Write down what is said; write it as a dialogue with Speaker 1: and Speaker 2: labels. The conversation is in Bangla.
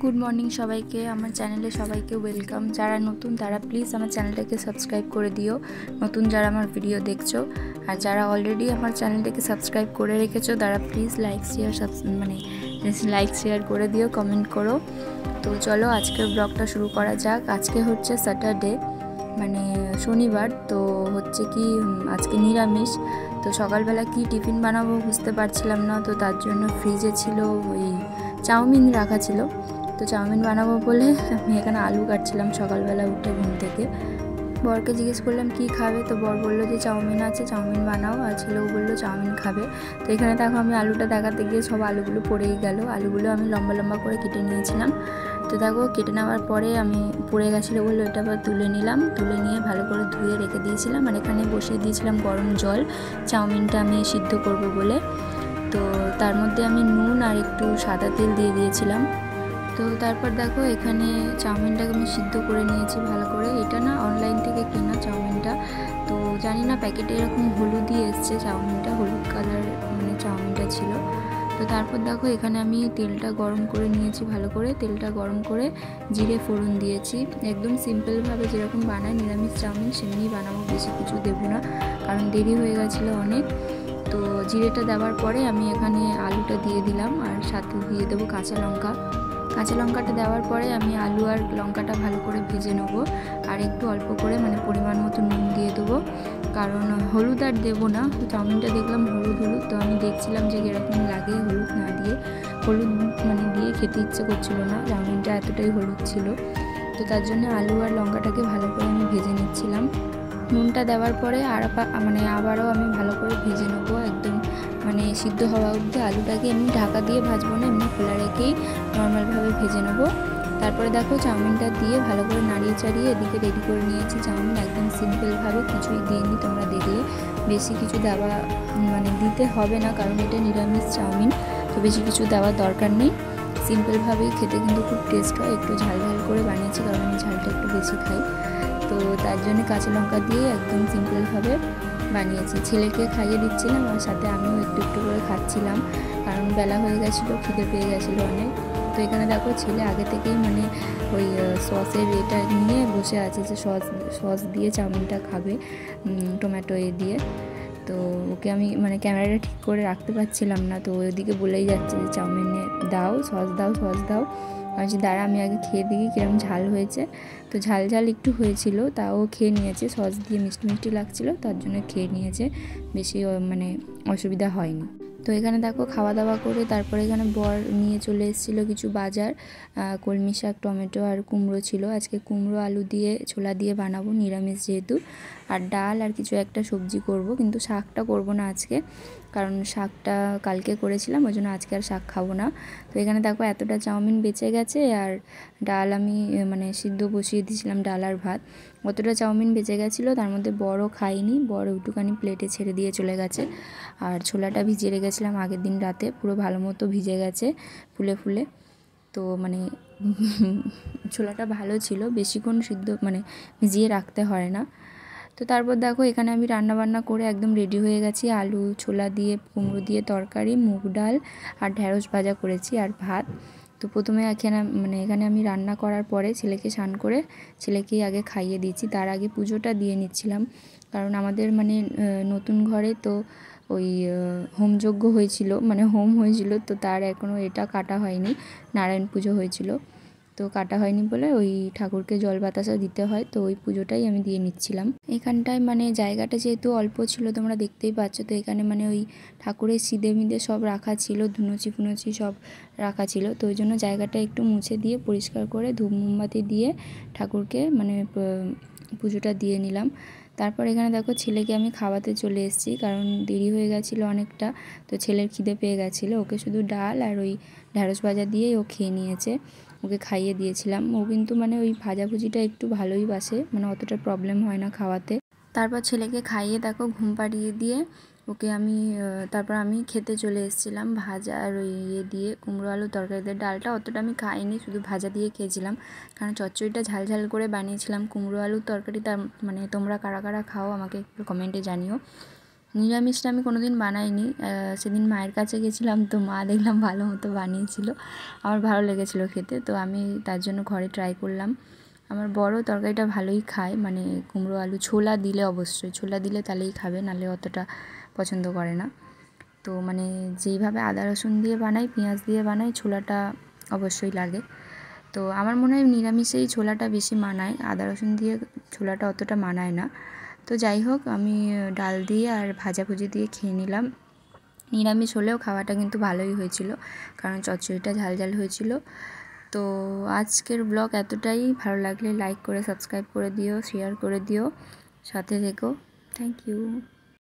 Speaker 1: गुड मर्निंग सबाइके आमार चैनेले सबाइके वेलकाम। जारा नतून तारा प्लिज आमार चैनलटाके सबस्क्राइब करे दिओ, नतून जारा आमार भिडियो देखछो और जारा अलरेडी आमार चैनलटाके सबस्क्राइब करे रेखेछो तारा प्लिज लाइक शेयर करे दिओ, कमेंट करो। तो चलो आजकेर ब्लगटा शुरू करा जाक। आजके होच्छे सैटारडे माने शनिवार, तो होच्छे कि आजके निरामिष। तो सकालबेला कि टिफिन बानाबो बुझते पारछिलाम ना, तो तार जोन्नो फ्रिजे छिलो ओई चाउमिन राखा छिलो। तो चाउमिन बानाबो बोले आमि एखाने आलू काटछिलाम सकालबेला उठे घुम थेके। बरके जिज्ञेस करलाम कि खाबे, तो बर बोललो जे चाउमिन आछे चाउमिन बानाओ, और छेलेও बोललो चाउमिन खाबे। तो एखाने देखो आमि आलूटा देखाते गिये सब आलूगुलो पड़ेई गेल। आलूगुलो आमि लम्बा लम्बा करे केटे नियेछिलाम। तो देखो केटे नेওয়ার পরে আমি পড়ে গেছিলো বলে ওটা আবার তুলে নিলাম। তুলে নিয়ে ভালো করে ধুয়ে রেখে দিয়েছিলাম, আর এখানে বসিয়ে দিয়েছিলাম গরম জল চাউমিনটা আমি সিদ্ধ করব বলে। তো তার মধ্যে আমি নুন আর একটু সাদা তেল দিয়ে দিয়েছিলাম। তো তারপর দেখো এখানে চাউমিনটাকে আমি সিদ্ধ করে নিয়েছি ভালো করে। এটা না অনলাইন থেকে কেনা চাউমিনটা, তো জানি না প্যাকেটে এরকম হলুদই এসছে চাউমিনটা, হলুদ কালার মানে চাউমিনটা ছিল। তো তারপর দেখো এখানে আমি তেলটা গরম করে নিয়েছি ভালো করে। তেলটা গরম করে জিরে ফোড়ন দিয়েছি, একদম সিম্পলভাবে যেরকম বানায় নিরামিষ চাউমিন সেমনি বানাবো, বেশি কিছু দেবো না কারণ দেরি হয়ে গেছিলো অনেক। তো জিরেটা দেওয়ার পরে আমি এখানে আলুটা দিয়ে দিলাম, আর সাথে দিয়ে দেবো কাঁচা লঙ্কা। কাঁচা লঙ্কাটা দেওয়ার পরে আমি আলু আর লঙ্কাটা ভালো করে ভেজে নেব, আর একটু অল্প করে মানে পরিমাণ মতো নুন দিয়ে দেবো, কারণ হলুদ আর দেবো না। তো চাউমিনটা দেখলাম হলুদ হলুদ, তো আমি দেখছিলাম যে কীরকম লাগে হলুদ না দিয়ে। হলুদ মানে দিয়ে খেতে ইচ্ছে করছিল না, চাউমিনটা এতটাই হলুদ ছিল। তো তার জন্য আলু আর লঙ্কাটাকে ভালো করে আমি ভেজে নিচ্ছিলাম। নুনটা দেওয়ার পরে আবারও আমি ভালো করে ভেজে নেবো, একদম মানে সিদ্ধ হওয়া অবধি। আলুটাকে এমনি ঢাকা দিয়ে ভাজবো না, এমনি খোলা রেখেই নর্মালভাবে ভেজে নেবো। তারপরে দেখো চাউমিনটা দিয়ে ভালো করে নাড়িয়ে চাড়িয়ে এদিকে রেডি করে নিয়েছি চাউমিন, একদম সিম্পলভাবে, কিছুই দিইনি। তোমরা দেখলে বেশি কিছু দেওয়া মানে দিতে হবে না, কারণ এটা নিরামিষ চাউমিন, তো বেশি কিছু দেওয়ার দরকার নেই। সিম্পলভাবেই খেতে কিন্তু খুব টেস্ট হয়। একটু ঝাল ঝাল করে বানিয়েছি কারণ আমি ঝালটা একটু বেশি খাই, তো তার জন্য কাঁচা লঙ্কা দিয়ে একদম সিম্পলভাবে বানিয়েছি। ছেলেকে খাইয়ে দিচ্ছিলাম আর সাথে আমিও একটু একটু করে খাচ্ছিলাম, কারণ বেলা হয়ে গেছিলো, খিদে পেয়ে গেছিলো অনেক। তো এখানে দেখো ছেলে আগে থেকেই মানে ওই সসের এটা নিয়ে বসে আছে যে সস দিয়ে চাউমিনটা খাবে, টমেটো দিয়ে। তো ওকে আমি মানে ক্যামেরাটা ঠিক করে রাখতে পারছিলাম না, তো ওইদিকে বলেই যাচ্ছে যে চাউমিনে দাও সস দাও সস দাও। আর যে দাঁড়া আমি আগে খেয়ে দেখি কীরকম ঝাল হয়েছে। তো ঝাল ঝাল একটু হয়েছিল, তাও খেয়ে নিয়েছে, সস দিয়ে মিষ্টি মিষ্টি লাগছিলো তার জন্য খেয়ে নিয়েছে, বেশি মানে অসুবিধা হয়নি। তো এখানে দেখো খাওয়া দাওয়া করে তারপরে এখানে বর নিয়ে চলে এসেছিলো কিছু বাজার, কলমি শাক, টমেটো আর কুমড়ো ছিল। আজকে কুমড়ো আলু দিয়ে ছোলা দিয়ে বানাবো নিরামিষ যেহেতু, আর ডাল আর কিছু একটা সবজি করব, কিন্তু শাকটা করব না আজকে, কারণ শাকটা কালকে করেছিলাম, ওই জন্য আজকে আর শাক খাবো না। তো এখানে দেখো এতটা চাউমিন বেঁচে গেছে, আর ডাল আমি মানে সিদ্ধ বসিয়ে দিয়েছিলাম, ডাল আর ভাত। অতটা চাউমিন বেঁচে গেছিলো, তার মধ্যে বড়ও খাইনি, বড় একটুখানি প্লেটে ছেড়ে দিয়ে চলে গেছে। আর ছোলাটা ভিজিয়ে রেখেছিলাম আগের দিন রাতে, পুরো ভালো মতো ভিজে গেছে ফুলে ফুলে। তো মানে ছোলাটা ভালো ছিল, বেশিক্ষণ সিদ্ধ মানে ভিজিয়ে রাখতে হয় না। তো তারপর দেখো এখানে আমি রান্নাবান্না করে একদম রেডি হয়ে গেছি। আলু ছোলা দিয়ে কুমড়ো দিয়ে তরকারি, মুগ ডাল আর ঢ্যাঁড়স ভাজা করেছি আর ভাত। তো প্রথমে এখানে আমি রান্না করার পরে ছেলেকে স্নান করে ছেলেকেই আগে খাইয়ে দিয়েছি, তার আগে পুজোটা দিয়ে নিচ্ছিলাম, কারণ আমাদের মানে নতুন ঘরে তো ওই হোমযজ্ঞ হয়েছিল, মানে হোম হয়েছিল, তো তার এখনও এটা কাটা হয়নি, নারায়ণ পুজো হয়েছিল, তো কাটা হয়নি বলে ওই ঠাকুরকে জল বাতাসা দিতে হয়, তো ওই পুজোটাই আমি দিয়ে নিচ্ছিলাম। এখানটায় মানে জায়গাটা যেহেতু অল্প ছিল তোমরা দেখতেই পাচ্ছ, তো এখানে মানে ওই ঠাকুরের সিদে মিদে সব রাখা ছিল, ধুনুচি ফুনুচি সব রাখা ছিল, তো ওই জন্য জায়গাটা একটু মুছে দিয়ে পরিষ্কার করে ধূপ মোমবাতি দিয়ে ঠাকুরকে মানে পুজোটা দিয়ে নিলাম। তারপর এখানে দেখো ছেলেকে আমি খাওয়াতে চলে এসেছি, কারণ দেরি হয়ে গেছিলো অনেকটা, তো ছেলের খিদে পেয়ে গেছিলো। ওকে শুধু ডাল আর ওই ঢ্যাঁড়স ভাজা দিয়েই ও খেয়ে নিয়েছে, ওকে খাইয়ে দিয়েছিলাম। ও কিন্তু মানে ওই ভাজাভুজিটা একটু ভালোই বাসে, মানে অতটা প্রবলেম হয় না খাওয়াতে। তারপর ছেলেকে খাইয়ে দেখো ঘুম পাড়িয়ে দিয়ে ওকে আমি তারপর আমি খেতে চলে এসেছিলাম ভাজা আর ওই দিয়ে কুমড়ো আলু তরকারি দিয়ে। ডালটা অতটা আমি খাইনি, শুধু ভাজা দিয়ে খেয়েছিলাম, কারণ চচ্চড়িটা ঝাল ঝাল করে বানিয়েছিলাম। কুমড়ো আলুর তরকারিটা মানে তোমরা কারা কারা খাও আমাকে একটু কমেন্টে জানিও। নিরামিষটা আমি কোনো দিন বানাইনি। সেদিন মায়ের কাছে গেছিলাম, তো মা দেখলাম ভালো মতো বানিয়েছিল, আমার ভালো লেগেছিলো খেতে, তো আমি তার জন্য ঘরে ট্রাই করলাম। আমার বড় তরকারিটা ভালোই খায়, মানে কুমড়ো আলু ছোলা দিলে, অবশ্যই ছোলা দিলে তাহলেই খাবে, নাহলে অতটা পছন্দ করে না। তো মানে যেইভাবে আদা রসুন দিয়ে বানাই, পেঁয়াজ দিয়ে বানাই, ছোলাটা অবশ্যই লাগে। তো আমার মনে হয় নিরামিষেই ছোলাটা বেশি মানায়, আদা রসুন দিয়ে ছোলাটা অতটা মানায় না। তো যাই হোক, আমি ডাল দিয়ে আর ভাজাভুজি দিয়ে খেয়ে নিলাম। নিরামিষ হলেও খাওয়াটা কিন্তু ভালোই হয়েছিল, কারণ চচ্চড়িটা ঝাল ঝাল হয়েছিল। তো আজকের ব্লগ এতটাই। ভালো লাগলে লাইক করে সাবস্ক্রাইব করে দিও, শেয়ার করে দিও, সাথে থেকো। Thank you.